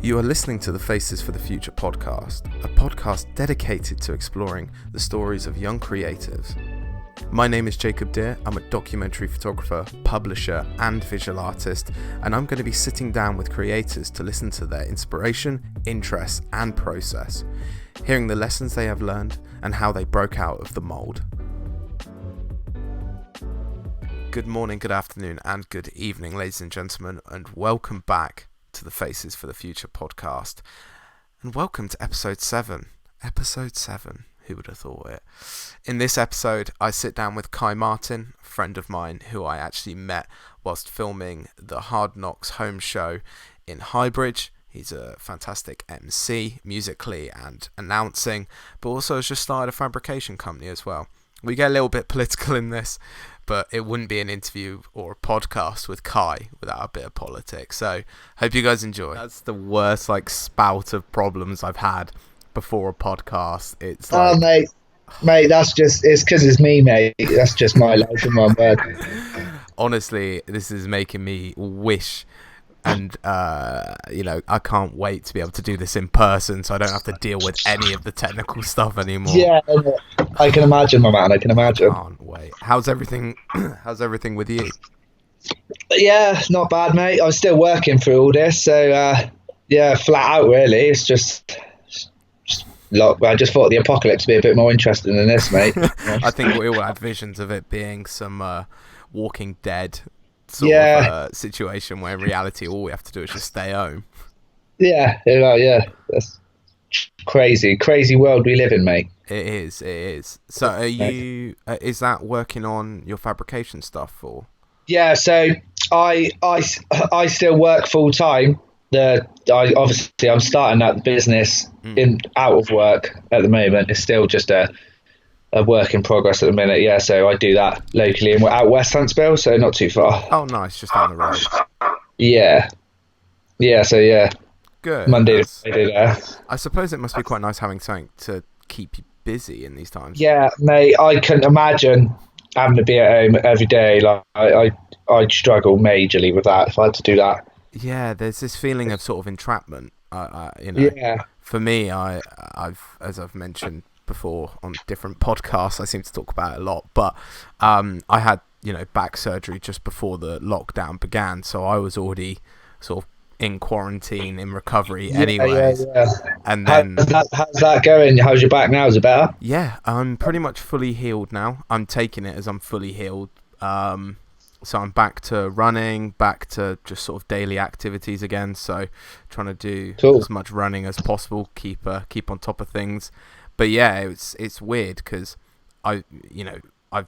You are listening to the Faces for the Future podcast, a podcast dedicated to exploring the stories of young creatives. My name is Jacob Deere. I'm a documentary photographer, publisher, and visual artist, and I'm going to be sitting down with creators to listen to their inspiration, interests, and process, hearing the lessons they have learned and how they broke out of the mold. Good morning, good afternoon, and good evening, ladies and gentlemen, and welcome back to the Faces for the Future podcast, and welcome to episode 7. Episode 7, who would have thought it? In this episode, I sit down with Kai Martin, a friend of mine who I actually met whilst filming the Hardknox Homeshow in Highbridge. He's a fantastic MC, musically and announcing, but also has just started a fabrication company as well. We get a little bit political in this, but it wouldn't be an interview or a podcast with Kai without a bit of politics. So, hope you guys enjoy. That's the worst spout of problems I've had before a podcast. It's like, mate, that's just, it's because it's me, mate. That's just my life in one word. Honestly, this is making me wish, and I can't wait to be able to do this in person, so I don't have to deal with any of the technical stuff anymore. Yeah, I can imagine, my man. I can imagine. I can't wait. How's everything? How's everything with you? Yeah, not bad, mate. I'm still working through all this, so flat out really. It's just I just thought the apocalypse would be a bit more interesting than this, mate. I think we all had visions of it being some Walking Dead sort of situation where in reality all we have to do is just stay home. Yeah. That's crazy world we live in, mate. It is. So are you is that working on your fabrication stuff or? Yeah, so I still work full time. I'm starting out the business out of work at the moment. It's still just a work in progress at the minute. Yeah, so I do that locally, and we're out West Huntsville, so not too far. Oh, nice, just down the road. Yeah. So good. Monday to Friday there. I suppose it must be quite nice having something to keep you busy in these times. Yeah, mate, I couldn't imagine having to be at home every day. Like I'd struggle majorly with that if I had to do that. Yeah, there's this feeling of sort of entrapment. Yeah. For me, as I've mentioned before on different podcasts, I seem to talk about it a lot. But I had back surgery just before the lockdown began, so I was already sort of in quarantine, in recovery anyway. Yeah. And then how's that going? How's your back now? Is it better? Yeah, I'm pretty much fully healed now. I'm taking it as I'm fully healed. So I'm back to running, back to just sort of daily activities again. So trying to do as much running as possible, keep on top of things. But yeah, it's weird because I've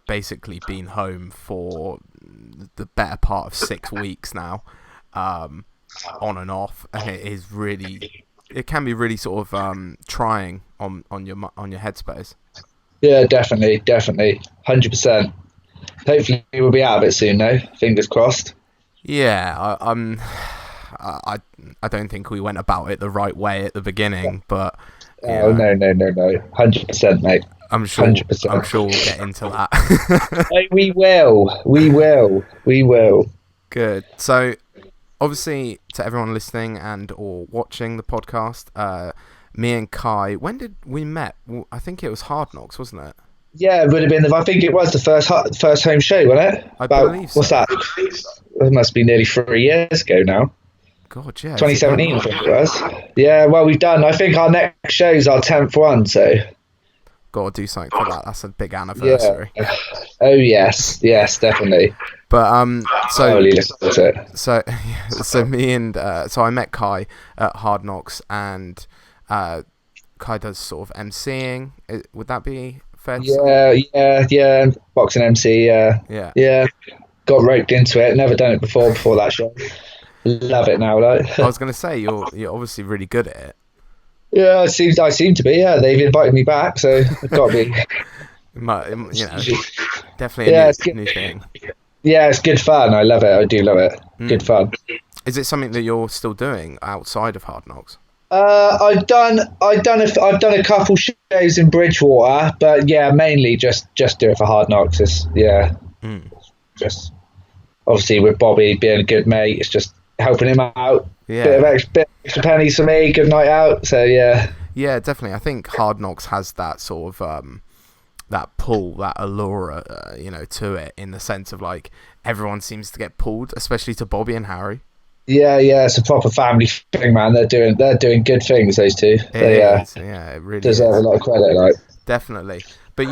basically been home for the better part of 6 weeks now, on and off, and it can be really sort of trying on your headspace. Yeah, definitely, 100%. Hopefully we'll be out of it soon, though. Fingers crossed. Yeah, I don't think we went about it the right way at the beginning, but no, 100%, mate. I'm sure 100%. I'm sure we'll get into that. We will. Good. So, obviously, to everyone listening and or watching the podcast, me and Kai, when did we met? Well, I think it was Hardknox, wasn't it? Yeah, it would have been. I think it was the first home show, wasn't it? I believe so. What's that? It must be nearly 3 years ago now. God, yeah. 2017, I think it was. Yeah, well, we've done. I think our next show's our 10th one, so. Got to do something for that. That's a big anniversary. Yeah. Oh yes, definitely. But so I met Kai at Hardknox, and Kai does sort of MCing. Would that be fair to say? Yeah. Boxing MC. Yeah. Got roped into it. Never done it before that show. Love it now, like. I was going to say you're obviously really good at it. Yeah, I seem to be. Yeah, they've invited me back, so I've got to be. Definitely a new thing. Yeah, it's good fun. I love it. I do love it. Good fun. Is it something that you're still doing outside of Hardknox? I've done a couple shows in Bridgewater, but yeah, mainly just do it for Hardknox. Just obviously with Bobby being a good mate, it's just helping him out, bit of extra pennies for me, good night out. So yeah. Yeah, definitely. I think Hardknox has that sort of that pull, that allure, to it, in the sense of like everyone seems to get pulled, especially to Bobby and Harry. Yeah, it's a proper family thing, man. They're doing good things, those two. It really deserve a lot of credit, like. Definitely. But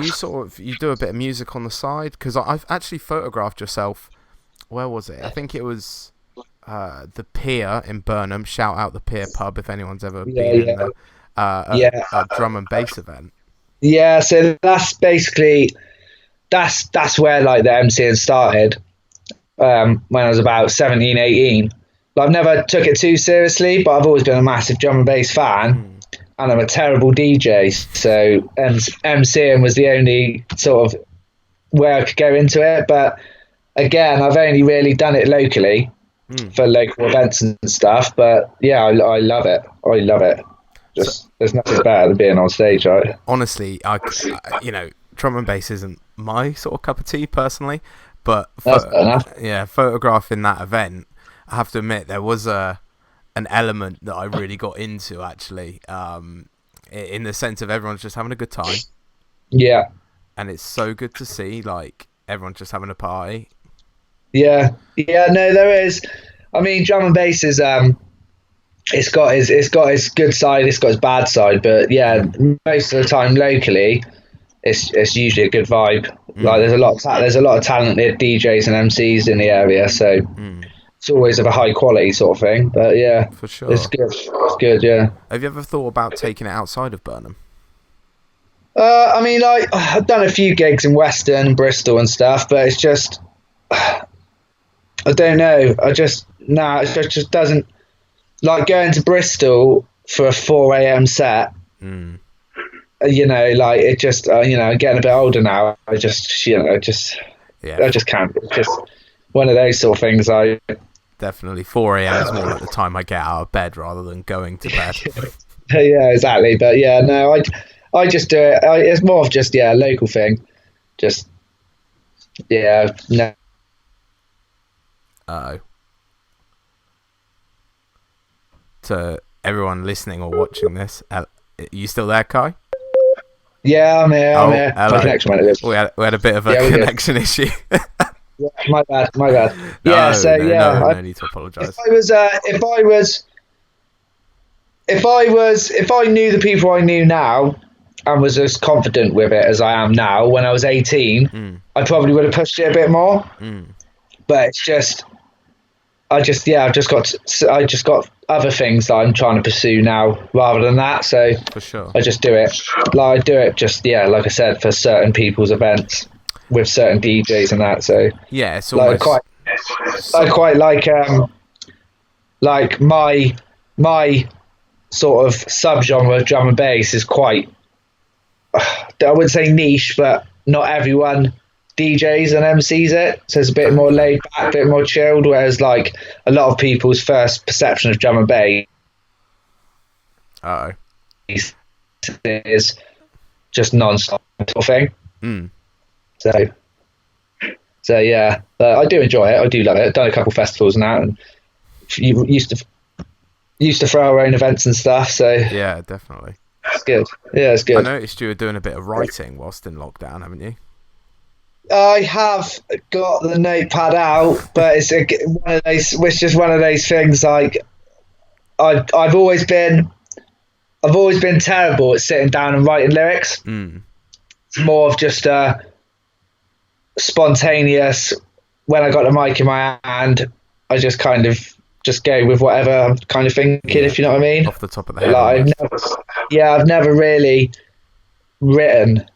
you do a bit of music on the side, because I've actually photographed yourself. Where was it? I think it was the Pier in Burnham. Shout out the Pier pub if anyone's ever been in there. A drum and bass event. Yeah, so that's basically that's where like the MCing started. When I was about 17, 18. I've never took it too seriously, but I've always been a massive drum and bass fan, and I'm a terrible DJ. So MCing was the only sort of where I could go into it. But again, I've only really done it locally for local events and stuff. But yeah, I love it. I love it. There's nothing better than being on stage, right? Honestly, I drum and bass isn't my sort of cup of tea personally, but photographing that event, I have to admit there was an element that I really got into, actually, in the sense of everyone's just having a good time. Yeah. And it's so good to see, like, everyone's just having a party. Yeah, no, there is. I mean, drum and bass is it's got its good side, it's got its bad side, but yeah, most of the time locally, it's usually a good vibe. Like there's a lot of talented DJs and MCs in the area, so it's always of a high quality sort of thing. But yeah, for sure, it's good. It's good, yeah. Have you ever thought about taking it outside of Burnham? I mean, I've done a few gigs in Western, Bristol, and stuff, but it's just I don't know. It just doesn't. Like going to Bristol for a 4 a.m. set, like it just, I'm getting a bit older now. I just can't. It's just one of those sort of things. Definitely 4 a.m. is more like the time I get out of bed rather than going to bed. Yeah, exactly. But yeah, no, I just do it. It's more of just a local thing. Just no. To everyone listening or watching this, are you still there, Kai? Yeah, I'm here. Hello. My connection went a bit. We had a bit of a connection issue. Yeah, my bad. No need to apologise. If I knew the people I knew now and was as confident with it as I am now, when I was 18, I probably would have pushed it a bit more. But it's just. I've just got other things that I'm trying to pursue now rather than that. So for sure, I just do it. Like I do it just like I said, for certain people's events with certain DJs and that. So yeah, it's almost I quite like my sort of subgenre of drum and bass is quite. I wouldn't say niche, but not everyone DJs and MCs it, so it's a bit more laid back, a bit more chilled, whereas like a lot of people's first perception of drum and bass is just non-stop sort of thing. So yeah, but I do enjoy it. I do love it. I've done a couple festivals and that, and you used to throw our own events and stuff. So yeah, definitely, it's good. Yeah, it's good. I noticed you were doing a bit of writing whilst in lockdown, haven't you? I have got the notepad out, but it's just one of those things. Like I've always been terrible at sitting down and writing lyrics. It's more of just spontaneous. When I got the mic in my hand, I just kind of just go with whatever I'm kind of thinking. If you know what I mean. Off the top of the head. I've never really written.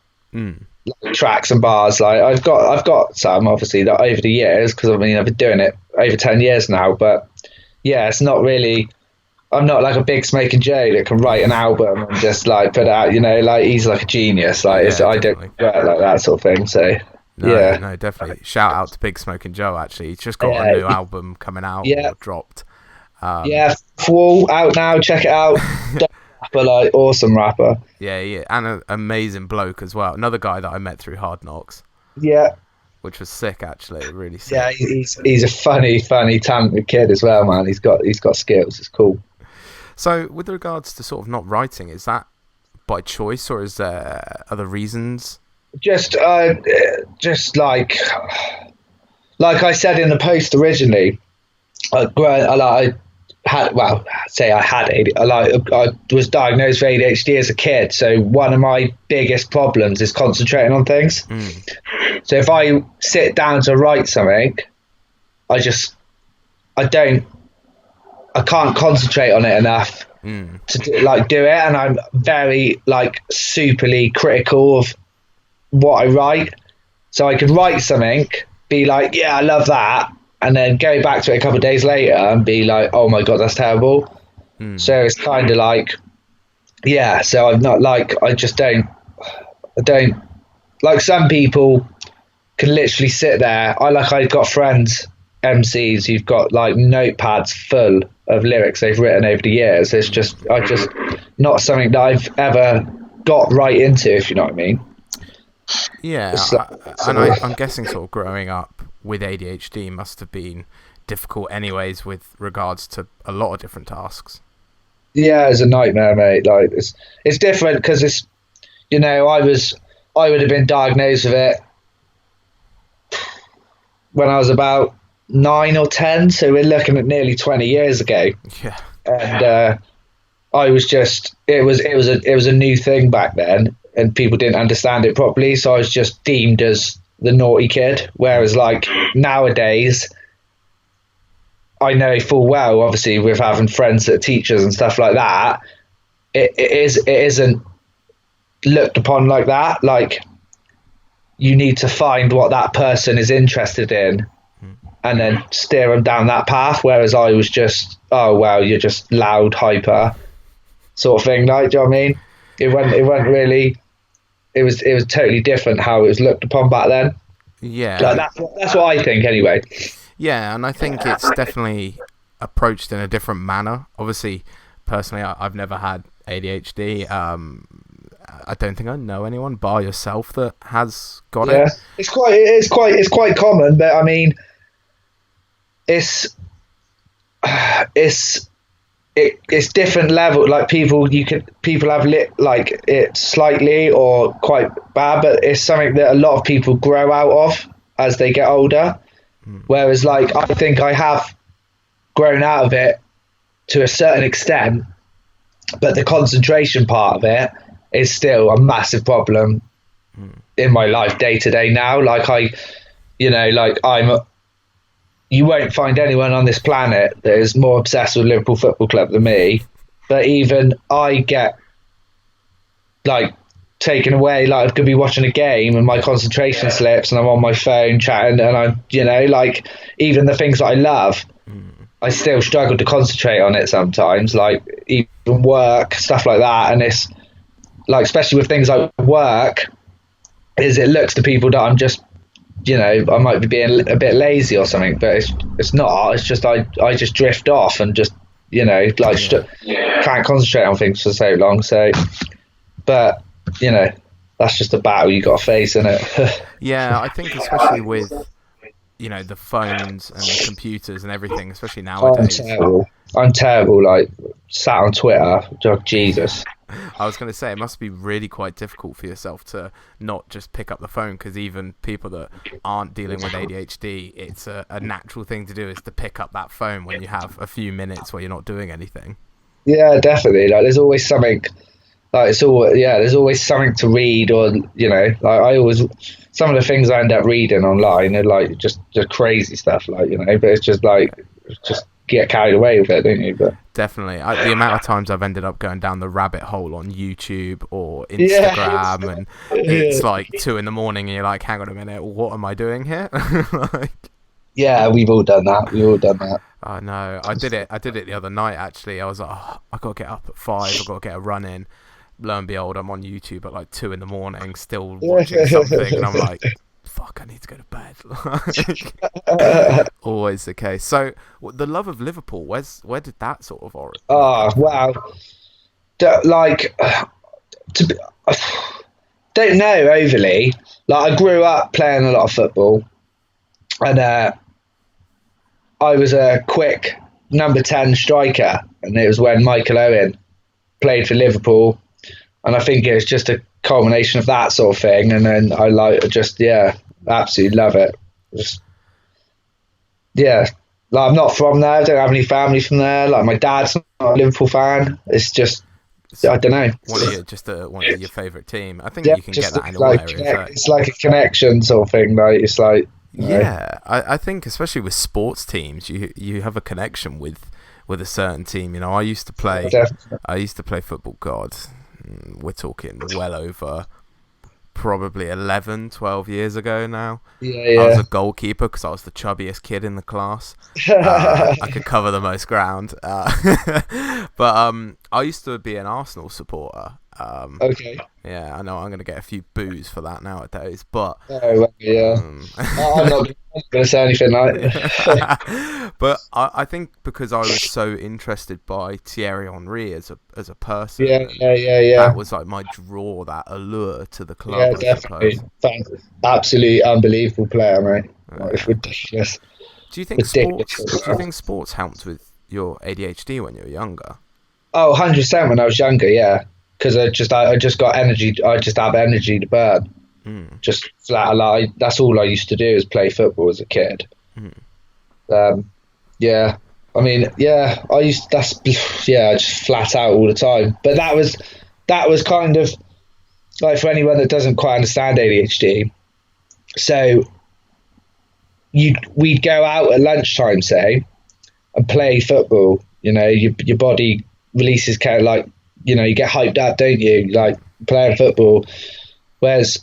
Like tracks and bars. Like I've got some obviously that over the years, because I mean I've been doing it over 10 years now, but yeah, it's not really. I'm not like a Big Smoking Joe that can write an album and just like put it out. Like he's like a genius. Like I don't work like that sort of thing. So no, definitely. Shout out to Big Smoking Joe. Actually, he's just got a new album coming out or dropped. Full out now. Check it out. Rapper, like awesome rapper. Yeah, and an amazing bloke as well. Another guy that I met through Hardknox. Yeah. which was sick actually, really sick. Yeah, he's a funny, talented kid as well, man. He's got skills. It's cool. So, with regards to sort of not writing, is that by choice or is there other reasons? Just like I said in the post originally, I was diagnosed with ADHD as a kid. So one of my biggest problems is concentrating on things. So if I sit down to write something, I can't concentrate on it enough to do it, and I'm very superly critical of what I write. So I could write something, be like, yeah, I love that, and then go back to it a couple of days later and be like, oh my god, that's terrible. So it's kind of like, yeah. So I'm not I don't like some people can literally sit there. I've got friends, MCs, who've got notepads full of lyrics they've written over the years. It's just not something that I've ever got right into, if you know what I mean. Yeah, I'm guessing sort of growing up with ADHD must have been difficult anyways with regards to a lot of different tasks. Yeah, it's a nightmare, mate. It's different because it's, I would have been diagnosed with it when I was about 9 or 10, so we're looking at nearly 20 years ago. Yeah. And I was just, it was a new thing back then, and people didn't understand it properly, so I was just deemed as the naughty kid. Whereas nowadays, I know full well, obviously with having friends that are teachers and stuff like that, it isn't looked upon like that. You need to find what that person is interested in and then steer them down that path. Whereas I was just, oh well, you're just loud, hyper sort of thing. Do you know what I mean? It went really. It was totally different how it was looked upon back then. Yeah, that's what I think anyway. Yeah, and I think it's definitely approached in a different manner. Obviously, personally, I've never had ADHD. I don't think I know anyone bar yourself that has got it. It's quite common, but I mean, it's different level. People have it slightly or quite bad, but it's something that a lot of people grow out of as they get older. Whereas I think I have grown out of it to a certain extent, but the concentration part of it is still a massive problem in my life day to day now. You won't find anyone on this planet that is more obsessed with Liverpool Football Club than me. But even I get taken away. I could be watching a game and my concentration slips and I'm on my phone chatting, and I'm even the things that I love, I still struggle to concentrate on it sometimes. Even work, stuff like that, and it's especially with things like work, it looks to people that I'm just, I might be being a bit lazy or something, but it's not. It's just I just drift off and just can't concentrate on things for so long. So, but that's just a battle you got to face, isn't it? Yeah, I think especially with the phones and the computers and everything, especially nowadays. I'm terrible. Sat on Twitter, Jesus. I was going to say, it must be really quite difficult for yourself to not just pick up the phone, because even people that aren't dealing with ADHD, it's a natural thing to do, is to pick up that phone when you have a few minutes where you're not doing anything. Yeah, definitely. There's always something. There's always something to read, or I always, some of the things I end up reading online are just crazy stuff, but it's just get carried away with it, don't you? But definitely, the amount of times I've ended up going down the rabbit hole on YouTube or Instagram, and it's 2 a.m. and you're like, hang on a minute, what am I doing here? Yeah, we've all done that. I know. I did it the other night, actually. I was like, I got to get up at 5, I got to get a run in. Lo and behold, I'm on YouTube at 2 a.m, still watching something, and I'm like, fuck, I need to go to bed. Always the case. So, the love of Liverpool, where did that sort of origin? Oh, wow. Don't know overly. I grew up playing a lot of football. and I was a quick number 10 striker, and it was when Michael Owen played for Liverpool, and I think it was just a culmination of that sort of thing, and then I absolutely love it. Like, I'm not from there. I don't have any family from there. Like, my dad's not a Liverpool fan. It's just, I don't know. One of your favourite team. I think you can get that in all areas. It's like a connection sort of thing. Like, it's like, yeah, I think especially with sports teams, you have a connection with a certain team. You know, I used to play football. God, we're talking well over probably 11, 12 years ago now. Yeah. I was a goalkeeper because I was the chubbiest kid in the class. I could cover the most ground. But I used to be an Arsenal supporter. Okay. Yeah, I know I'm going to get a few boos for that nowadays, but... I'm not going to say anything like that. But I think because I was so interested by Thierry Henry as a person, that was like my draw, that allure to the club. Yeah, definitely. Absolutely unbelievable player, mate. It's ridiculous. Do you think sports helped with your ADHD when you were younger? Oh, 100% when I was younger, yeah. Because I just got energy. I just have energy to burn. Just flat. Like, that's all I used to do is play football as a kid. Yeah. I mean, yeah. I just flat out all the time. But that was kind of like, for anyone that doesn't quite understand ADHD. So we'd go out at lunchtime, say, and play football. You know, your body releases kind of like, you know, you get hyped up, don't you? Like playing football. Whereas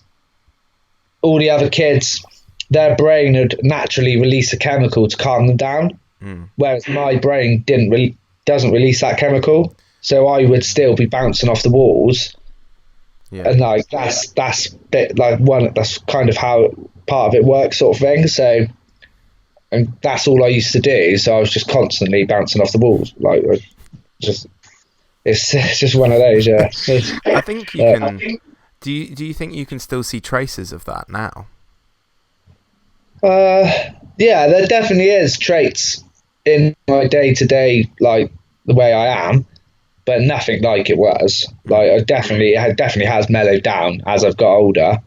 all the other kids, their brain would naturally release a chemical to calm them down. Whereas my brain doesn't release that chemical. So I would still be bouncing off the walls. Yeah. And like that's bit like that's kind of how part of it works, sort of thing. So, and that's all I used to do. So I was just constantly bouncing off the walls. Like it's just one of those, yeah. I think you can. Do you think you can still see traces of that now? Yeah, there definitely is traits in my day-to-day, like the way I am, but nothing like it was. Like it definitely has mellowed down as I've got older.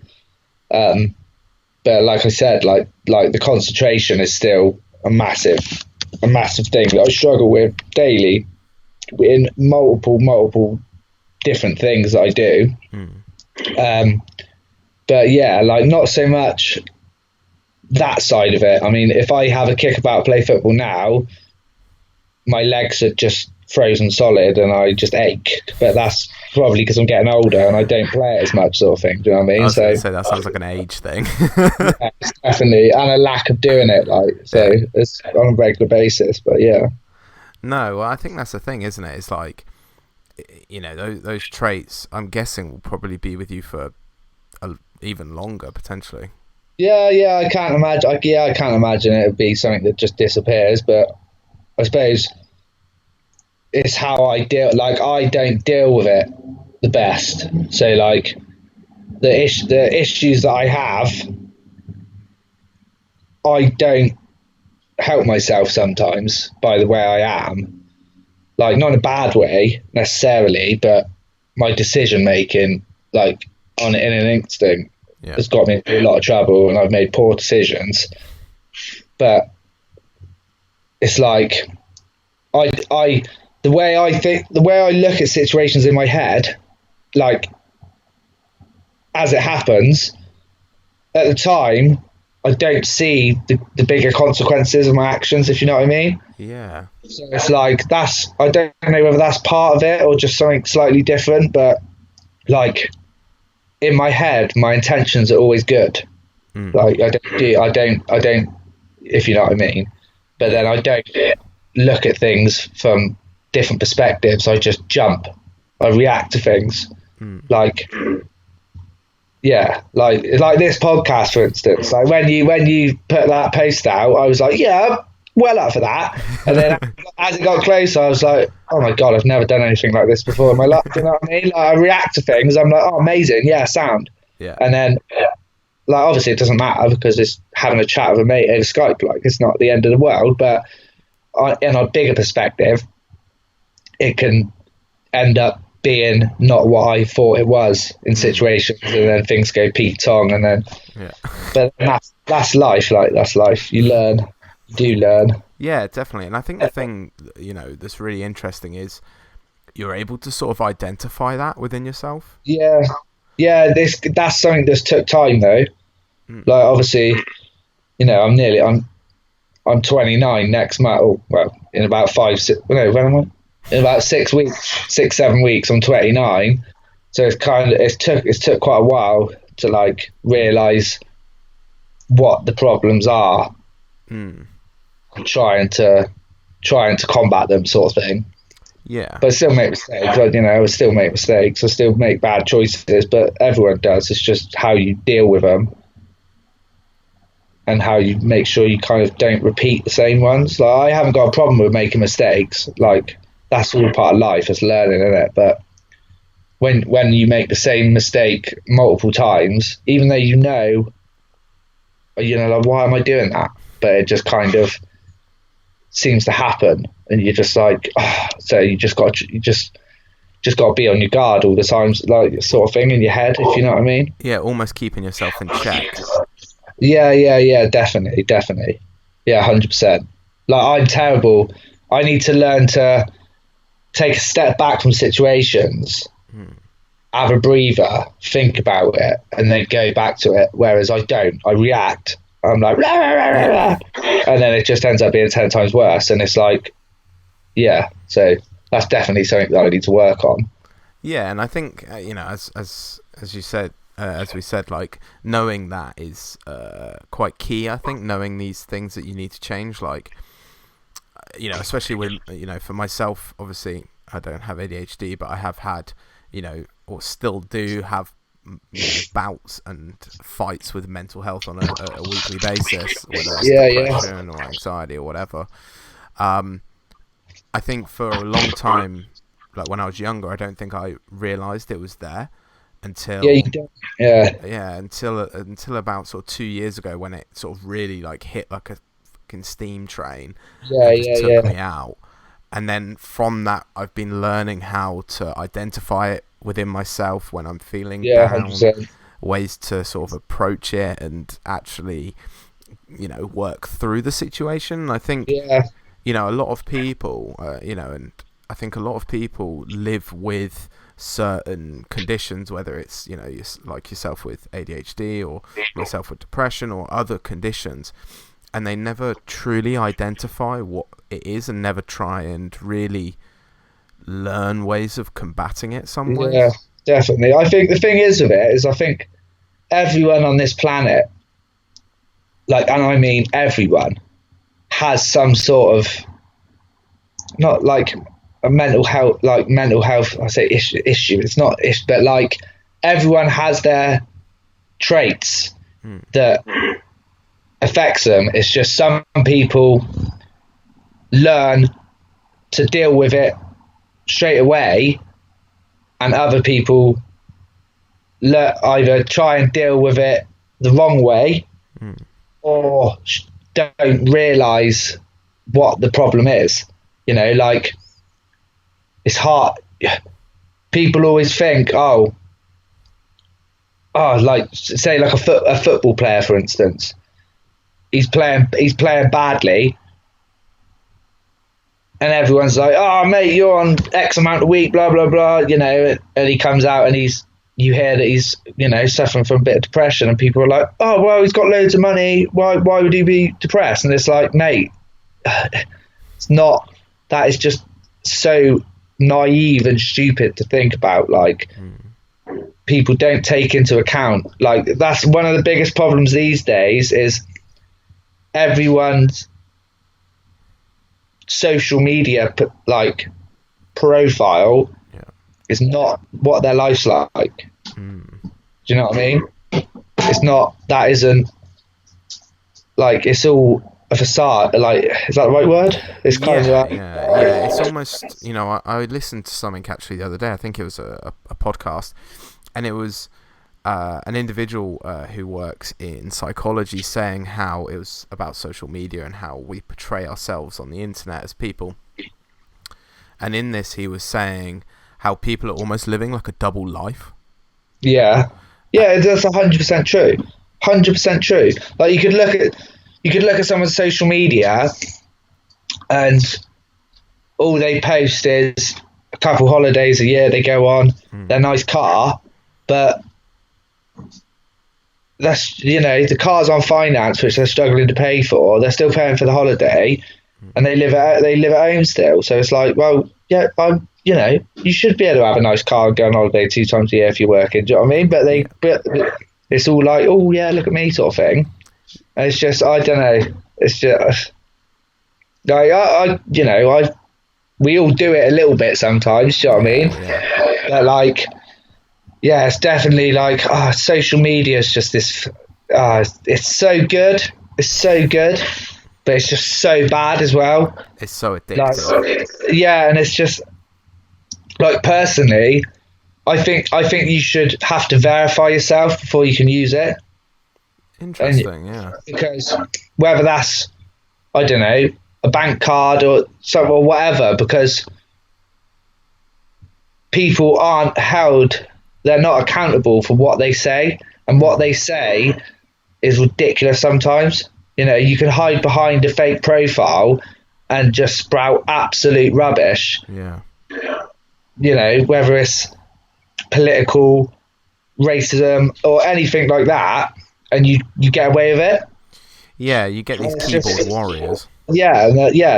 But like I said, like the concentration is still a massive thing that I struggle with daily in multiple different things that I do. But yeah, like not so much that side of it. I mean, if I have a kick about play football now, my legs are just frozen solid and I just ache. But that's probably because I'm getting older and I don't play it as much, sort of thing. Do you know what I mean? I was going to say that sounds like an age thing. Yeah, definitely, and a lack of doing it. Like, so it's on a regular basis. But yeah. No, well, I think that's the thing, isn't it? It's like, you know, those traits, I'm guessing, will probably be with you for even longer, potentially. Yeah, I can't imagine. I can't imagine it would be something that just disappears. But I suppose it's how I deal. Like, I don't deal with it the best. So, like, the issues that I have, I don't help myself sometimes by the way I am. Like, not in a bad way necessarily, but my decision making, like, in an instant, has got me into a lot of trouble, and I've made poor decisions. But it's like the way I look at situations in my head, like as it happens at the time, I don't see the bigger consequences of my actions, if you know what I mean. Yeah. So it's like I don't know whether that's part of it or just something slightly different, but like in my head, my intentions are always good. Like I don't, if you know what I mean. But then I don't look at things from different perspectives. I just jump. I react to things. Like, yeah, like this podcast, for instance. Like when you put that post out, I was like, yeah, well up for that. And then as it got closer, I was like, oh my God, I've never done anything like this before in my life. Do you know what I mean? Like, I react to things. I'm like, oh, amazing. Yeah, sound. Yeah. And then like, obviously it doesn't matter because it's having a chat with a mate over Skype. Like, it's not the end of the world, but in a bigger perspective, it can end up being not what I thought it was in situations, and then things go Pete Tong, and then but that's life. Like, that's life. You do learn. Yeah, definitely. And I think the thing, you know, that's really interesting is you're able to sort of identify that within yourself. Yeah, that's something that's took time though. Like, obviously, you know, I'm 29 next month. Well, in about 7 weeks, I'm 29. So it's took quite a while to like realize what the problems are, and trying to combat them, sort of thing. Yeah. But I still make mistakes. Like, you know, I still make mistakes. I still make bad choices, but everyone does. It's just how you deal with them and how you make sure you kind of don't repeat the same ones. Like, I haven't got a problem with making mistakes. Like, that's all part of life. It's learning, isn't it? But when you make the same mistake multiple times, even though you know, like, why am I doing that? But it just kind of seems to happen, and you're just like, so you just got to be on your guard all the time, like, sort of thing in your head, if you know what I mean. Yeah, almost keeping yourself in check. Yeah, definitely. Yeah, 100%. Like, I'm terrible. I need to learn to take a step back from situations, have a breather, think about it, and then go back to it. Whereas I don't. I react. I'm like, rah, rah, rah, rah, rah. And then it just ends up being 10 times worse. And it's like, yeah. So that's definitely something that I need to work on. Yeah, and I think you know, as you said. As we said, like, knowing that is quite key. I think knowing these things that you need to change, like, you know, especially with, you know, for myself, obviously I don't have ADHD, but I have had, you know, or still do have, you know, bouts and fights with mental health on a weekly basis, whether it's depression or anxiety or whatever. I think for a long time, like when I was younger, I don't think I realised it was there. Until until about sort of 2 years ago, when it sort of really like hit like a fucking steam train, took me out. And then from that, I've been learning how to identify it within myself when I'm feeling down, 100%. ways to sort of approach it and actually, you know, work through the situation. I think, you know, a lot of people, you know, and I think a lot of people live with certain conditions, whether it's, you know, like yourself with ADHD or yourself with depression or other conditions, and they never truly identify what it is and never try and really learn ways of combating it some way. Yeah, definitely. I think the thing is with it is, I think everyone on this planet, like, and I mean everyone, has some sort of, not like a mental health, I say issue, it's not issue, but like, everyone has their traits that affects them. It's just some people learn to deal with it straight away, and other people either try and deal with it the wrong way, or don't realise what the problem is. You know, like, it's hard. People always think, like, say like a football player, for instance. He's playing badly, and everyone's like, "Oh, mate, you're on X amount a week, blah blah blah," you know. And he comes out and you hear that he's, you know, suffering from a bit of depression, and people are like, "Oh, well, he's got loads of money. Why would he be depressed?" And it's like, mate, it's not. That is just so naive and stupid to think about. Like, people don't take into account, like, that's one of the biggest problems these days, is everyone's social media like profile is not what their life's like. Do you know what I mean? It's not, that isn't, like, it's all a facade. Like, is that the right word? It's kind of like, it's almost, you know, I listened to something actually the other day. I think it was a podcast, and it was an individual who works in psychology saying how it was about social media and how we portray ourselves on the internet as people. And in this, he was saying how people are almost living like a double life. Yeah, that's 100% true. 100% true. Like you could look at someone's social media, and all they post is a couple holidays a year they go on, their nice car, but that's, the car's on finance, which they're struggling to pay for. They're still paying for the holiday, and they live at home still. So it's like, well, yeah, you should be able to have a nice car and go on holiday 2 times a year if you're working. Do you know what I mean? But it's all like, oh yeah, look at me sort of thing. And it's just, I don't know. It's just like we all do it a little bit sometimes. Do you know what I mean? Yeah. But like, yeah, it's definitely like, social media is just this. It's so good. It's so good, but it's just so bad as well. It's so addictive. Yeah, and it's just like, personally, I think you should have to verify yourself before you can use it. Interesting, yeah. Because whether that's, I don't know, a bank card or something or whatever, because people aren't held, they're not accountable for what they say, and what they say is ridiculous sometimes. You can hide behind a fake profile and just sprout absolute rubbish. Yeah. Whether it's political, racism, or anything like that, and you get away with it. Yeah, you get these keyboard warriors. Yeah,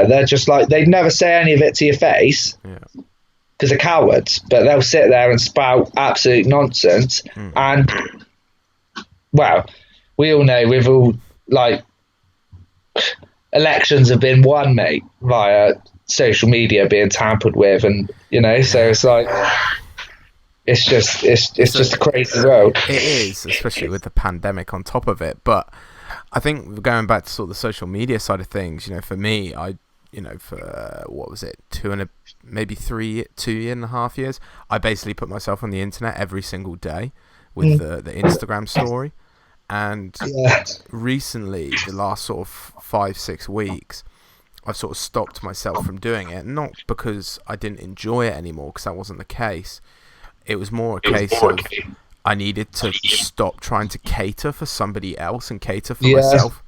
they're just like, they'd never say any of it to your face. Yeah. Because they're cowards, but they'll sit there and spout absolute nonsense. And, well, we all know with all, like, elections have been won, mate, via social media being tampered with, and so it's like, it's just a crazy world. It is, especially with the pandemic on top of it. But I think going back to sort of the social media side of things, for me, for what was it, 2.5 years, I basically put myself on the internet every single day with the Instagram story. And recently, the last sort of 5-6 weeks, I've sort of stopped myself from doing it. Not because I didn't enjoy it anymore, because that wasn't the case. It was more a case of I needed to stop trying to cater for somebody else and cater for myself.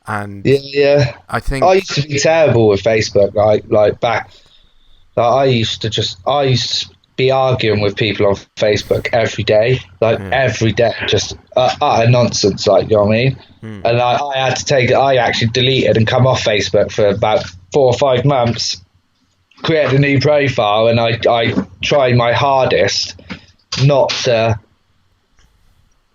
And I think I used to be terrible with Facebook. Like back, I used to be arguing with people on Facebook every day, every day, just utter nonsense, like, you know what I mean? And I actually deleted and come off Facebook for about 4 or 5 months, created a new profile, and I tried my hardest not to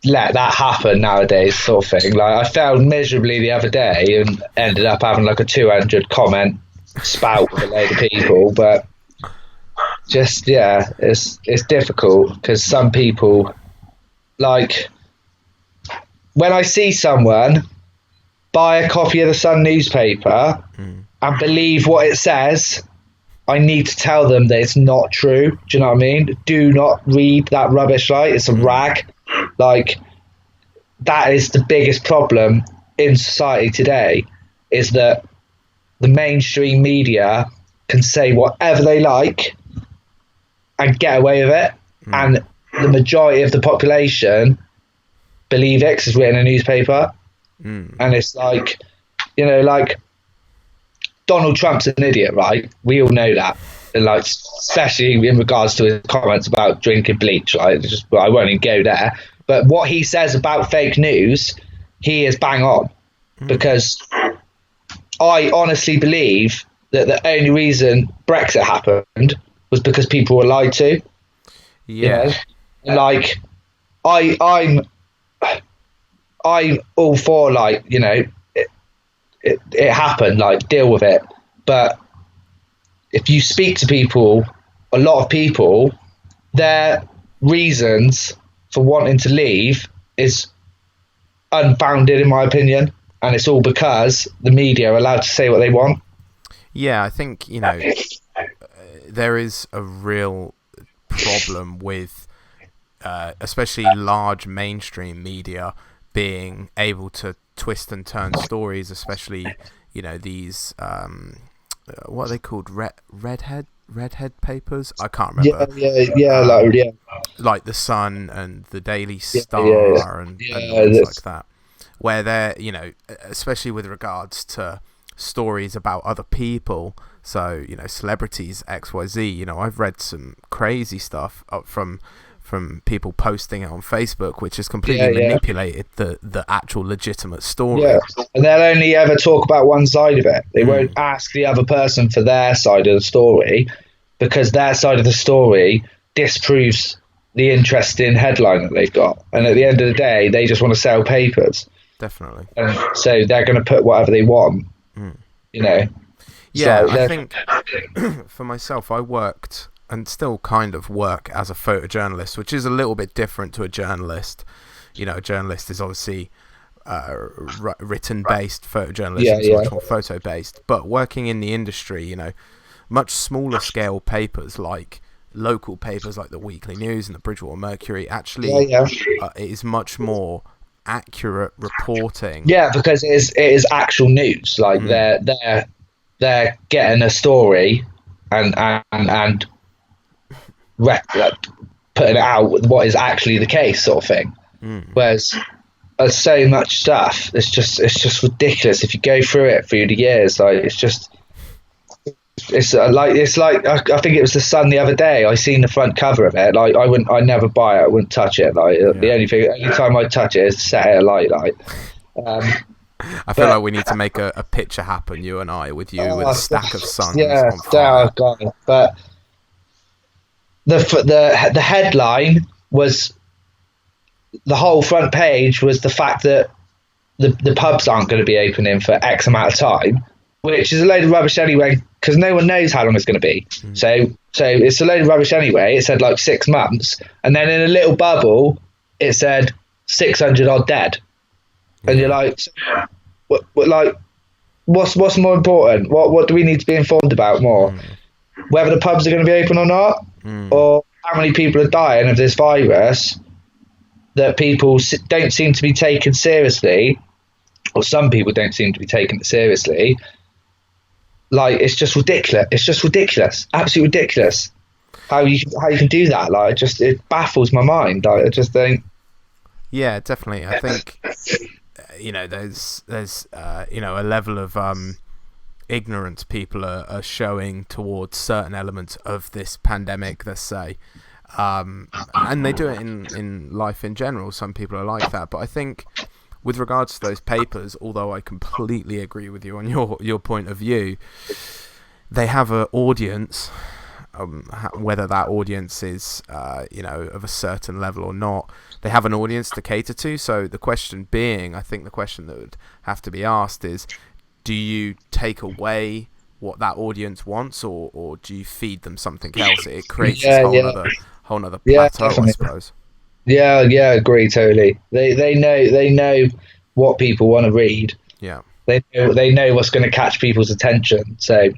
let that happen nowadays, sort of thing. Like, I failed miserably the other day and ended up having like a 200 comment spout with a load of people, but just, it's difficult, because some people, like, when I see someone buy a copy of the Sun newspaper and believe what it says, I need to tell them that it's not true. Do you know what I mean? Do not read that rubbish, right? It's a rag. Like, that is the biggest problem in society today, is that the mainstream media can say whatever they like and get away with it, and the majority of the population believe it because it's written in a newspaper. And it's like, like, Donald Trump's an idiot, right? We all know that. And like, especially in regards to his comments about drinking bleach, right? I won't even go there. But what he says about fake news, he is bang on. Because I honestly believe that the only reason Brexit happened was because people were lied to. Yeah. Like, I'm all for, like, it happened, like, deal with it. But if you speak to people, a lot of people, their reasons for wanting to leave is unfounded, in my opinion, and it's all because the media are allowed to say what they want. Yeah, I think, there is a real problem with especially large mainstream media being able to twist and turn stories, especially, you know, these what are they called, redhead papers? I can't remember. Like the Sun and the Daily Star and ones like that, where they're, you know, especially with regards to stories about other people, so, you know, celebrities XYZ, you know, I've read some crazy stuff from people posting it on Facebook, which has completely manipulated the actual legitimate story. Yeah, and they'll only ever talk about one side of it. They won't ask the other person for their side of the story, because their side of the story disproves the interesting headline that they've got. And at the end of the day, they just want to sell papers. Definitely. And so they're going to put whatever they want, you know. Yeah, so I think for myself, I worked and still kind of work as a photojournalist, which is a little bit different to a journalist. You know, a journalist is obviously written-based, photojournalism is much more photo-based. But working in the industry, you know, much smaller scale papers, like local papers like the Weekly News and the Bridgewater Mercury, actually it is much more accurate reporting. Yeah, because it is actual news. Like they're getting a story and putting it out with what is actually the case, sort of thing. Whereas there's so much stuff, it's just ridiculous. If you go through it through the years, like it's like I think it was the Sun the other day. I seen the front cover of it. Like I never buy it. I wouldn't touch it. Like the only time I touch it is to set it alight. Like I feel like we need to make a picture happen, you and I, with you with a stack of Suns. Yeah, on fire. God. But the headline was, the whole front page was the fact that the pubs aren't going to be opening for X amount of time, which is a load of rubbish anyway, because no one knows how long it's going to be. So it's a load of rubbish anyway. It said like 6 months, and then in a little bubble it said 600 odd dead, and you're like, what's more important? What do we need to be informed about more? Whether the pubs are going to be open or not, or how many people are dying of this virus that people don't seem to be taken seriously, or some people don't seem to be taking it seriously. Like, it's just ridiculous. It's just ridiculous. Absolutely ridiculous. How you can do that? Like, it baffles my mind. Like, I just think. Yeah, definitely. I think you know, there's you know, a level of ignorance people are showing towards certain elements of this pandemic, let's say, and they do it in life in general. Some people are like that, but I think with regards to those papers, although I completely agree with you on your point of view, they have an audience, whether that audience is you know, of a certain level or not. They have an audience to cater to. So the question being, I think the question that would have to be asked is, do you take away what that audience wants, or do you feed them something else? It creates this whole other plateau, I suppose. Yeah, agree totally. They know what people want to read. Yeah. They know what's going to catch people's attention. So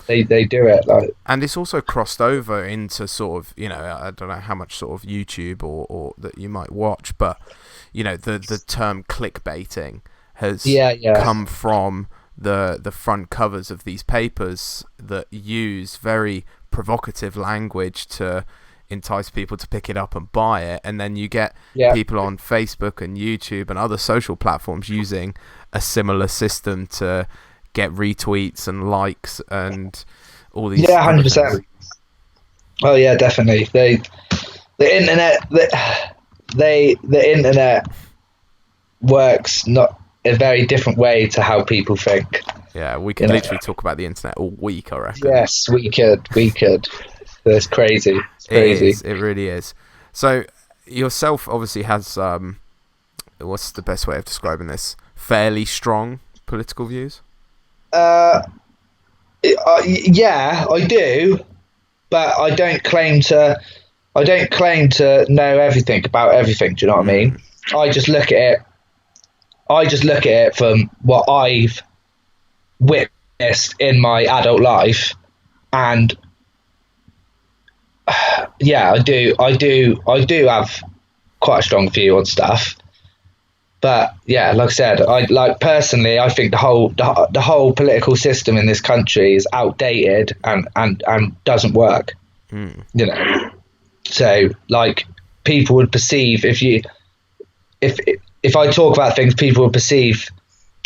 they do it. Like, and it's also crossed over into sort of, you know, I don't know how much sort of YouTube or that you might watch, but you know, the term clickbaiting has come from the front covers of these papers that use very provocative language to entice people to pick it up and buy it, and then you get people on Facebook and YouTube and other social platforms using a similar system to get retweets and likes and all these. 100%. Oh yeah, definitely. The internet works not a very different way to how people think. Yeah, we could literally talk about the internet all week, I reckon. Yes, we could. It's crazy. It really is. So yourself obviously has what's the best way of describing this? Fairly strong political views? Yeah, I do, but I don't claim to know everything about everything. Do you know what I mean? I just look at it from what I've witnessed in my adult life, and yeah, I do have quite a strong view on stuff. But yeah, like I said, personally, I think the whole political system in this country is outdated and doesn't work. You know, so like people would perceive if I talk about things, people would perceive.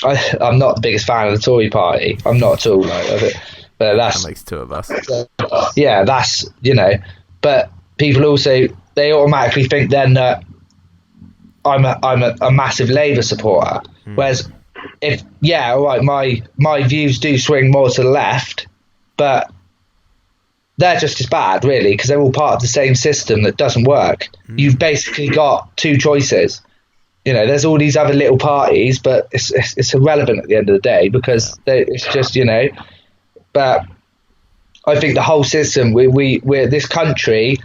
I'm not the biggest fan of the Tory party. I'm not at all. But that makes two of us. Yeah, that's, you know. But people also, they automatically think then that I'm a massive Labour supporter. Whereas all right, my views do swing more to the left, but they're just as bad, really, because they're all part of the same system that doesn't work. You've basically got two choices. You know, there's all these other little parties, but it's irrelevant at the end of the day, because it's just, you know. But I think the whole system, we're this country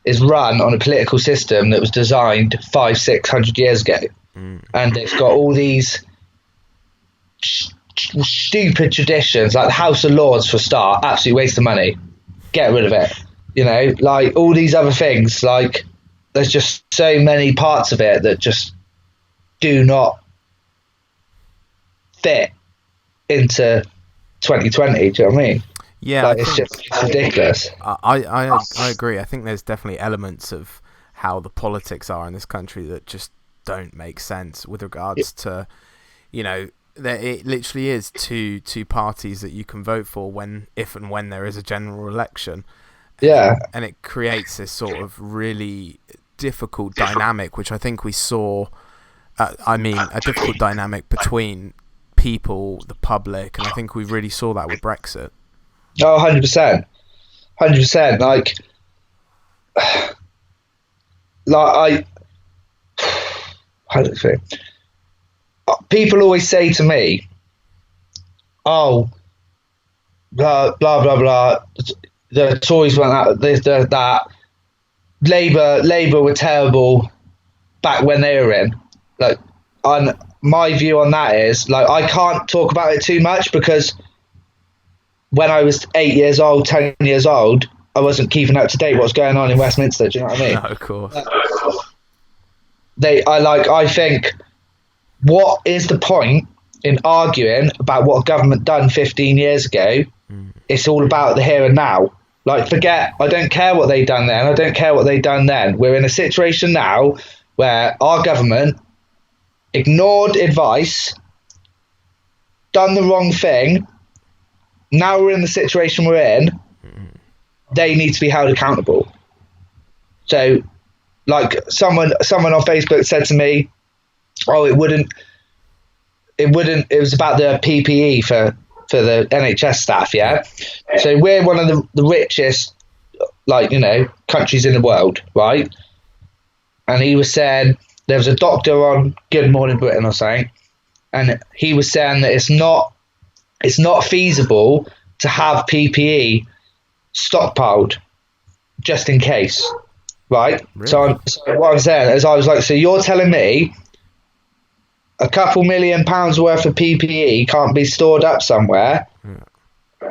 is run on a political system that was designed 500-600 years ago, and it's got all these stupid traditions, like the House of Lords for a start, absolute waste of money. Get rid of it. You know, like all these other things, like there's just so many parts of it that just do not fit into 2020. Do you know what I mean? Yeah, like, it's ridiculous. I agree. I think there's definitely elements of how the politics are in this country that just don't make sense with regards to, you know, it literally is two parties that you can vote for if and when there is a general election. Yeah. And it creates this sort of really difficult dynamic, which I think we saw, a difficult dynamic between people, the public, and I think we really saw that with Brexit. Oh, 100%. 100%. Like how do I say? People always say to me, oh, blah, blah, blah, blah, the Tories went out, that. Labour were terrible back when they were in. Like, on my view on that is, like, I can't talk about it too much because when I was 8 years old, 10 years old, I wasn't keeping up to date what's going on in Westminster. Do you know what I mean? No, of course. I think, what is the point in arguing about what a government done 15 years ago? It's all about the here and now. Like, forget, I don't care what they done then. I don't care what they done then. We're in a situation now where our government ignored advice, done the wrong thing. Now we're in the situation we're in. They need to be held accountable. So, like, someone on Facebook said to me, oh, it was about the PPE for the NHS staff, yeah? So we're one of the richest, like, you know, countries in the world, right? And he was saying, there was a doctor on Good Morning Britain or something, and he was saying that it's not feasible to have PPE stockpiled just in case, right? Really? So what I'm saying is, I was like, so you're telling me a couple £1 million worth of PPE can't be stored up somewhere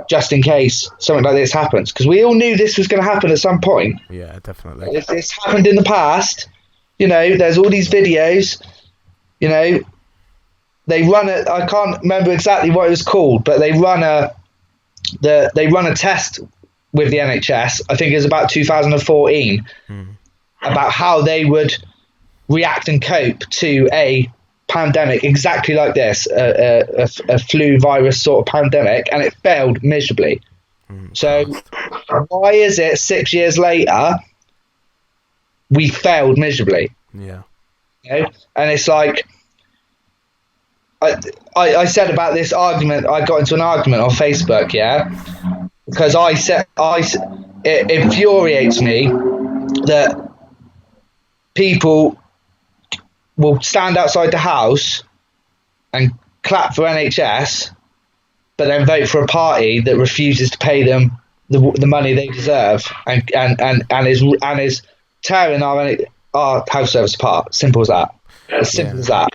just in case something like this happens? Because we all knew this was going to happen at some point. Yeah, definitely. It's happened in the past. You know, there's all these videos. You know, they run it. I can't remember exactly what it was called, but they run a test with the NHS. I think it was about 2014 about how they would react and cope to a pandemic exactly like this, a flu virus sort of pandemic, and it failed miserably. So why is it 6 years later we failed miserably? Yeah. You know? And it's like, I said about this argument, I got into an argument on Facebook, yeah, because it infuriates me that people will stand outside the house and clap for NHS, but then vote for a party that refuses to pay them the money they deserve, and is tearing our health service apart. Simple as that. As simple as that.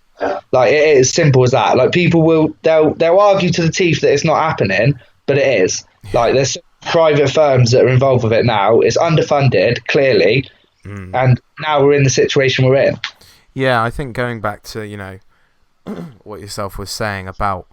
Like, it is simple as that. Like, people they'll argue to the teeth that it's not happening, but it is. Like, there's private firms that are involved with it now. It's underfunded, clearly, and now we're in the situation we're in. Yeah, I think going back to, you know, what yourself was saying about,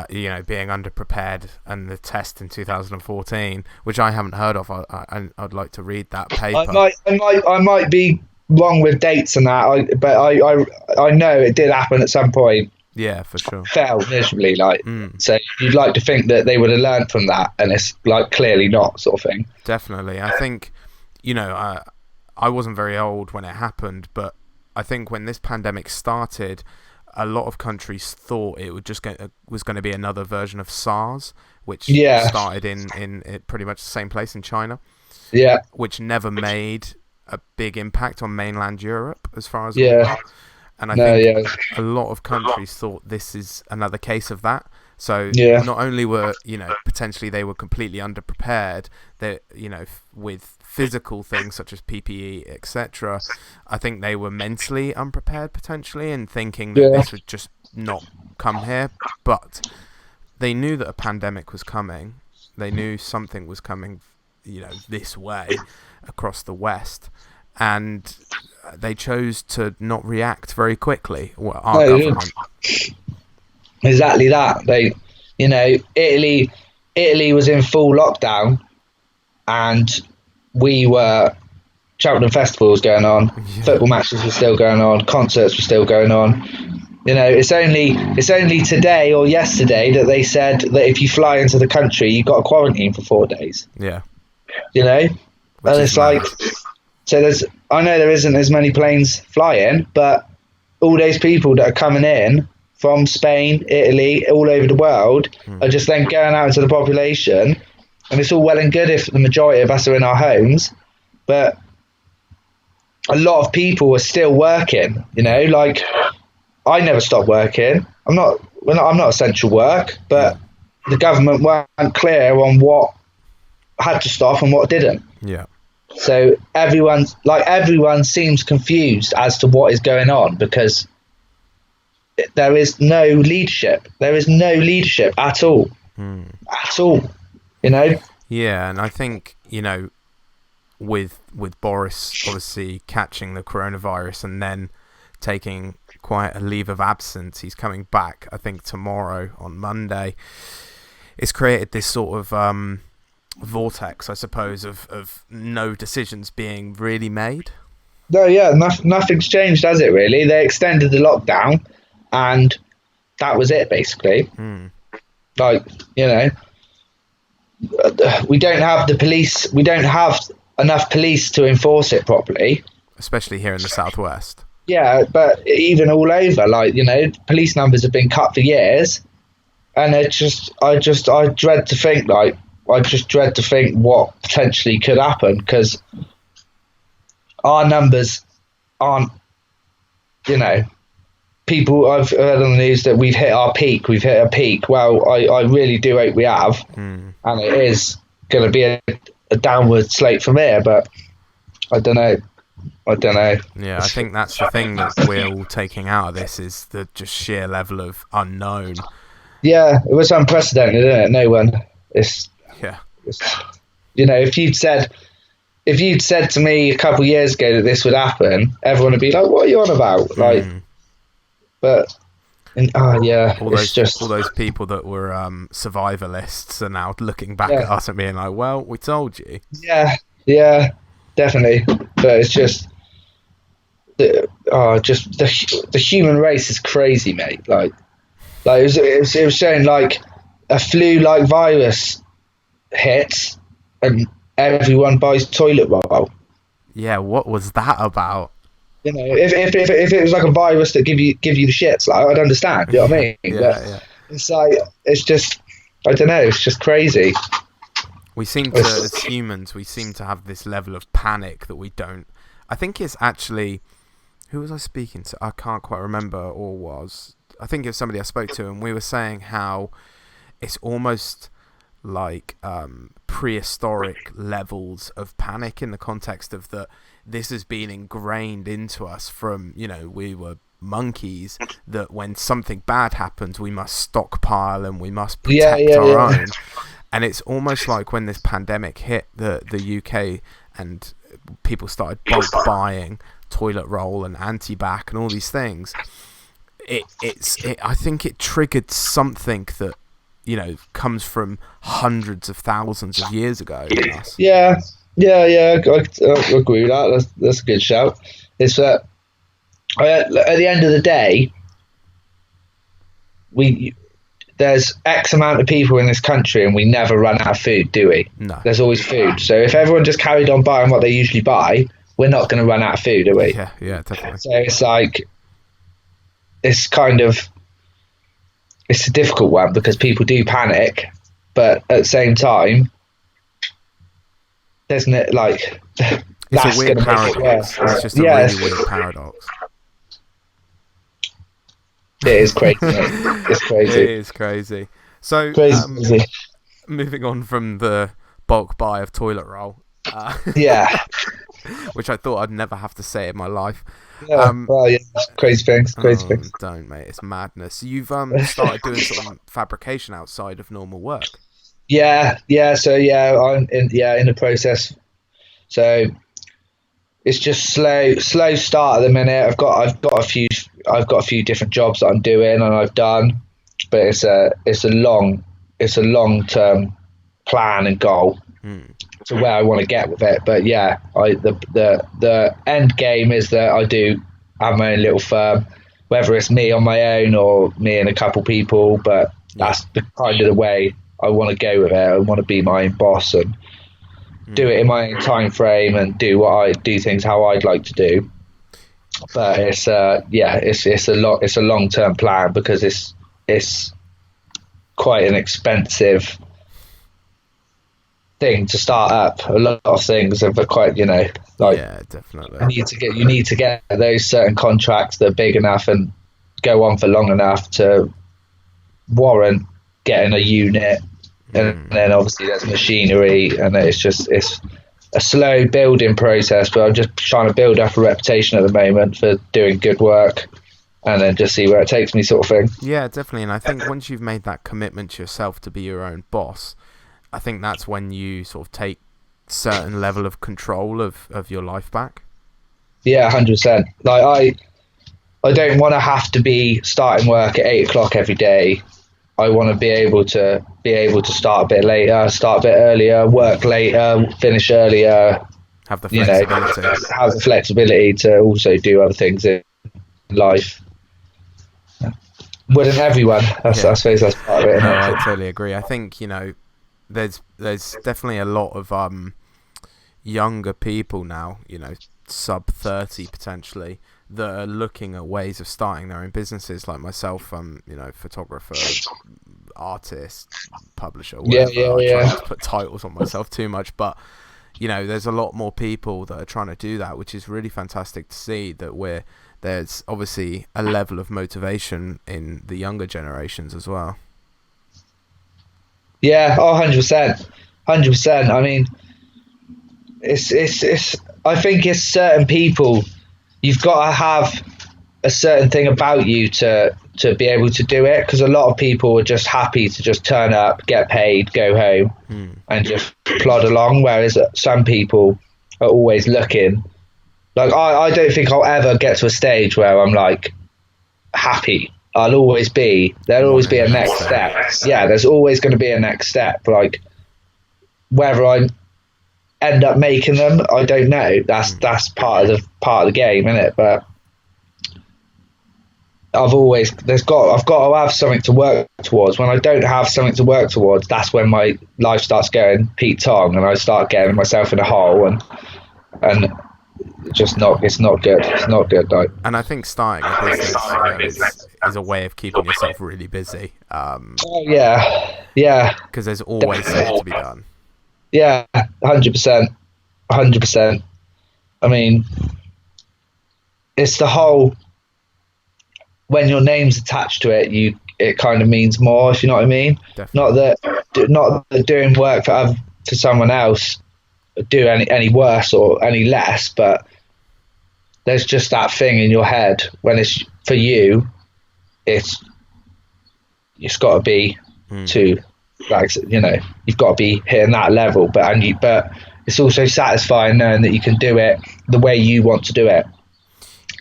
you know, being underprepared and the test in 2014, which I haven't heard of. I'd like to read that paper. I might be wrong with dates and that, but I know it did happen at some point. Yeah, for sure. Fell miserably, like. So you'd like to think that they would have learned from that, and it's like clearly not, sort of thing. Definitely, I think, you know, I wasn't very old when it happened, but I think when this pandemic started, a lot of countries thought it was going to be another version of SARS, which started in pretty much the same place in China. Yeah. Which never made a big impact on mainland Europe, as far as I'm aware. And I think a lot of countries thought this is another case of that. So not only were, you know, potentially they were completely underprepared, they, you know, with physical things such as PPE, etc. I think they were mentally unprepared potentially, and thinking that this would just not come here. But they knew that a pandemic was coming. They knew something was coming, you know, this way across the West, and they chose to not react very quickly. Our government. Exactly that. They, you know, Italy was in full lockdown, and we were Cheltenham Festival was going on, football matches were still going on, concerts were still going on. You know, it's only today or yesterday that they said that if you fly into the country, you've got to quarantine for 4 days. Yeah. You know, and it's like, so I know there isn't as many planes flying, but all those people that are coming in from Spain, Italy, all over the world are just then going out into the population. And it's all well and good if the majority of us are in our homes, but a lot of people are still working, you know, like I never stopped working. I'm not essential work, but the government weren't clear on what had to stop and what didn't. Yeah. So everyone seems confused as to what is going on, because there is no leadership. There is no leadership at all. At all. You know? Yeah, and I think, you know, with Boris obviously catching the coronavirus and then taking quite a leave of absence, he's coming back, I think, tomorrow on Monday. It's created this sort of vortex, I suppose, of no decisions being really made. No, yeah, nothing's changed, has it, really? They extended the lockdown, and that was it, basically. Like, you know, we don't have the police. We don't have enough police to enforce it properly. Especially here in the southwest. Yeah, but even all over, like, you know, police numbers have been cut for years, and I dread to think what potentially could happen, because our numbers aren't, you know, people. I've heard on the news that we've hit a peak. Well, I really do hope we have. And it is going to be a downward slope from here, but I don't know. Yeah, I think that's the thing that we're all taking out of this, is the just sheer level of unknown. Yeah, it was unprecedented, isn't it? No one. It's you know, if you'd said to me a couple of years ago that this would happen, everyone would be like, "What are you on about?" Like, but. All those people that were survivalists are now looking back at us and being like, "Well, we told you." Yeah, definitely. But it's just the human race is crazy, mate. Like it was showing like a flu-like virus hits and everyone buys toilet roll. Yeah, what was that about? You know, if it was like a virus that give you the shits, like, I'd understand. You know what I mean? It's like, it's just, I don't know. It's just crazy. We seem to, as humans, have this level of panic that we don't. I think it's actually, who was I speaking to? I can't quite remember. I think it was somebody I spoke to, and we were saying how it's almost like prehistoric levels of panic, in the context of that this has been ingrained into us from, you know, we were monkeys, that when something bad happens we must stockpile and we must protect our own. And it's almost like when this pandemic hit the UK and people started bulk buying toilet roll and anti-bac and all these things, I think it triggered something that, you know, comes from hundreds of thousands of years ago in us. Yeah, I agree with that. That's a good shout. It's that at the end of the day, there's X amount of people in this country and we never run out of food, do we? No. There's always food. So if everyone just carried on buying what they usually buy, we're not going to run out of food, are we? Yeah, definitely. So it's like, it's a difficult one because people do panic, but at the same time, isn't it like, it's a weird paradox. It's just a really weird paradox. It is crazy. It's crazy. It is crazy. So, crazy. Moving on from the bulk buy of toilet roll. Yeah. Which I thought I'd never have to say in my life. Yeah, crazy things. Don't, mate. It's madness. You've started doing sort of fabrication outside of normal work. Yeah. So I'm in the process. So it's just slow start at the minute. I've got a few different jobs that I'm doing and I've done, but it's a long term plan and goal to where I want to get with it. But yeah, the end game is that I do have my own little firm, whether it's me on my own or me and a couple people. But that's the kind of the way I want to go with it. I want to be my own boss and do it in my own time frame and do things how I'd like to do. But it's a long term plan because it's quite an expensive thing to start up. A lot of things are quite, definitely. You need to get those certain contracts that are big enough and go on for long enough to warrant getting a unit. And then obviously there's machinery, and it's a slow building process, but I'm just trying to build up a reputation at the moment for doing good work and then just see where it takes me, sort of thing. Yeah, definitely. And I think once you've made that commitment to yourself to be your own boss, I think that's when you sort of take certain level of control of your life back. Yeah, 100%. Like I don't want to have to be starting work at 8 o'clock every day. I want to be able to start a bit later, start a bit earlier, work later, finish earlier. Have the flexibility. Have the flexibility to also do other things in life. Wouldn't everyone? I suppose that's part of it. No, I totally agree. I think, there's definitely a lot of younger people now, sub 30 potentially, that are looking at ways of starting their own businesses, like myself. Photographer, artist, publisher, whatever. I try not to put titles on myself too much, but there's a lot more people that are trying to do that, which is really fantastic to see. That there's obviously a level of motivation in the younger generations as well. Yeah, 100%. I mean, it's. I think it's certain people. You've got to have a certain thing about you to be able to do it, because a lot of people are just happy to just turn up, get paid, go home, and just plod along. Whereas some people are always looking. Like I don't think I'll ever get to a stage where I'm like happy. There'll always be a next step. Yeah, there's always going to be a next step. Like whether I end up making them, I don't know. That's part of the game, isn't it? But I've got to have something to work towards. When I don't have something to work towards, that's when my life starts going Pete Tong, and I start getting myself in a hole, and it's not good. It's not good. Like. And I think starting a business is a way of keeping yourself really busy. Yeah. Because there's always something to be done. Yeah, 100%. I mean, it's the whole, when your name's attached to it, it kind of means more, if you know what I mean. Definitely. Not that doing work for someone else do any worse or any less, but there's just that thing in your head when it's for you. It's got to be to like, you know, you've got to be hitting that level, but it's also satisfying knowing that you can do it the way you want to do it,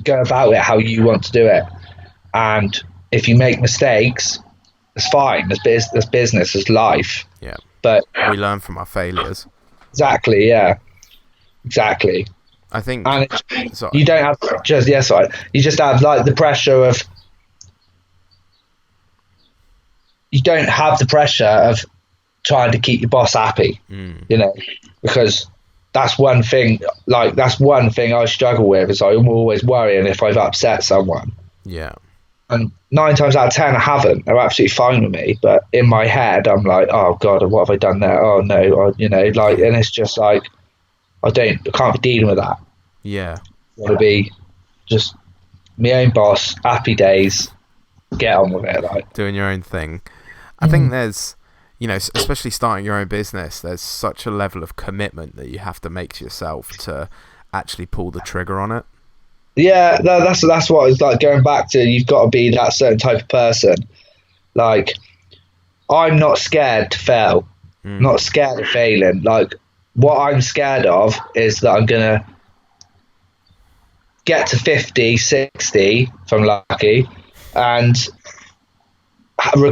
go about it how you want to do it. And if you make mistakes, it's fine. There's business, there's life. Yeah. But we learn from our failures. Exactly. Yeah. Exactly. I think. And you don't have you just have like the pressure of. You don't have the pressure of trying to keep your boss happy, you know, because that's one thing. Like, that's one thing I struggle with, is I'm always worrying if I've upset someone. Yeah. And 9 times out of 10, I haven't. They're absolutely fine with me. But in my head, I'm like, oh God, what have I done there? Oh no, you know, like, and it's just like, I can't be dealing with that. Yeah. Got to be just my own boss, happy days, get on with it, like doing your own thing. I think there's, you know, especially starting your own business, there's such a level of commitment that you have to make to yourself to actually pull the trigger on it. Yeah, that's what it's like, going back to, you've got to be that certain type of person. Like, I'm not scared to fail, not scared of failing. Like, what I'm scared of is that I'm going to get to 50, 60, if I'm lucky, and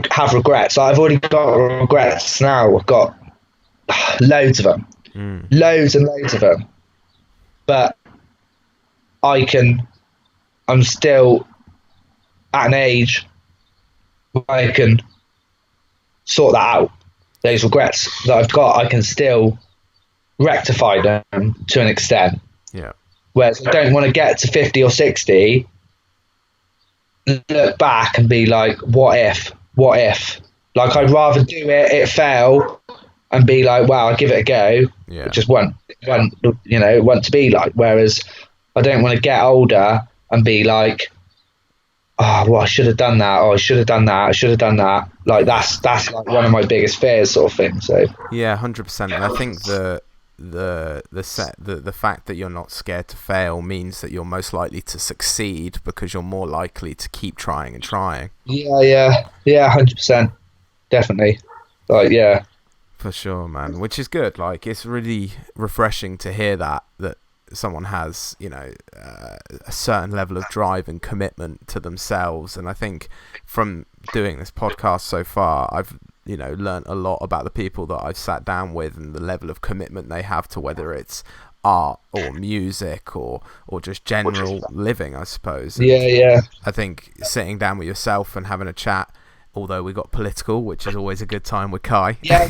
have regrets. I've already got regrets now. I've got loads of them, loads and loads of them. But I'm still at an age where I can sort that out. Those regrets that I've got, I can still rectify them to an extent. Yeah. Whereas I don't want to get to 50 or 60, look back and be like, what if? Like, I'd rather do it fail, and be like, wow, I'll give it a go. Yeah. It just want to be like. Whereas I don't want to get older and be like, oh, well, I should have done that. Oh, I should have done that. Like, that's like one of my biggest fears, sort of thing. So yeah, 100%. And I think the fact that you're not scared to fail means that you're most likely to succeed, because you're more likely to keep trying and trying. Yeah, 100%, definitely. Like, yeah, for sure, man. Which is good. Like, it's really refreshing to hear that someone has, you know, a certain level of drive and commitment to themselves. And I think from doing this podcast so far, I've, you know, learned a lot about the people that I've sat down with and the level of commitment they have to, whether it's art or music or just general living, I suppose. And yeah. I think sitting down with yourself and having a chat, although we got political, which is always a good time with Kai. Yeah,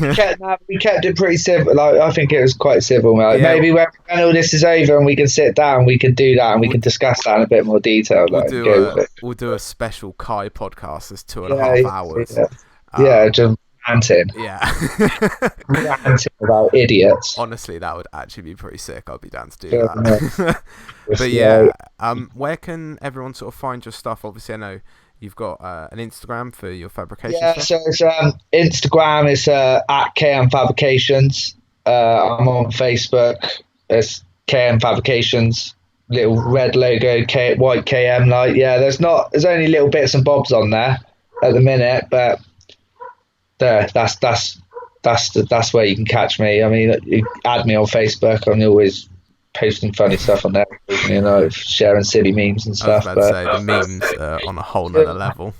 we kept it pretty civil. Like, I think it was quite civil. Like, yeah. Maybe when all this is over and we can sit down, we can do that, and we can discuss that in a bit more detail. We'll do a special Kai podcast that's 2.5 hours. Just ranting. Yeah. Ranting about idiots. Honestly, that would actually be pretty sick. I'd be down to do that. But yeah, where can everyone sort of find your stuff? Obviously, I know you've got an Instagram for your fabrication stuff. So it's, Instagram is at KM Fabrications. I'm on Facebook. It's KM Fabrications. Little red logo, white KM. Like, yeah, there's only little bits and bobs on there at the minute, but that's where you can catch me. I mean, you add me on Facebook. I'm always posting funny stuff on there, you know, sharing silly memes and stuff. I was about to say, the memes are on a whole nother level.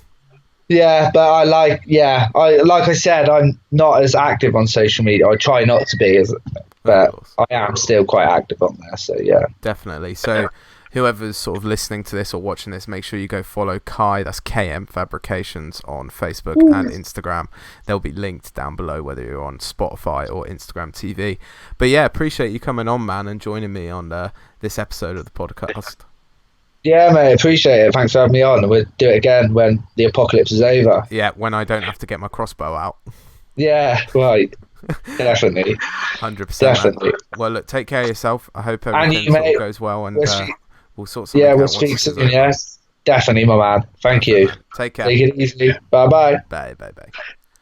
Yeah, but like I said, I'm not as active on social media. I try not to be, but I am still quite active on there. So yeah, definitely. So whoever's sort of listening to this or watching this, make sure you go follow Kai. That's KM Fabrications on Facebook and Instagram. They'll be linked down below, whether you're on Spotify or Instagram TV. But yeah, appreciate you coming on, man, and joining me on this episode of the podcast. Yeah, mate, appreciate it. Thanks for having me on. We'll do it again when the apocalypse is over. Yeah, when I don't have to get my crossbow out. Yeah, right. Definitely. 100%. Definitely. Man. Well, look, take care of yourself. I hope everything sort of goes well, and we'll sort something out. Yeah, we'll speak soon, yeah. Definitely, my man. Thank you. Take care. Take it easy. Bye-bye. Bye.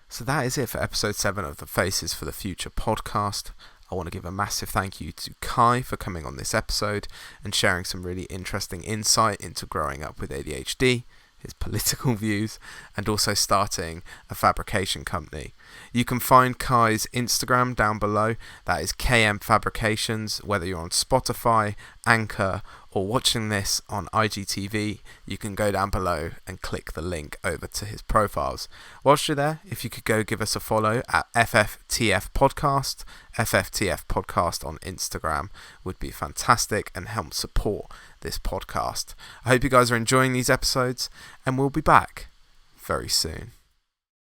So that is it for episode 7 of the Faces for the Future podcast. I want to give a massive thank you to Kai for coming on this episode and sharing some really interesting insight into growing up with ADHD, his political views, and also starting a fabrication company. You can find Kai's Instagram down below. That is KM Fabrications. Whether you're on Spotify, Anchor, or watching this on IGTV, you can go down below and click the link over to his profiles. Whilst you're there, if you could go give us a follow at FFTF Podcast on Instagram would be fantastic and help support this podcast. I hope you guys are enjoying these episodes, and we'll be back very soon.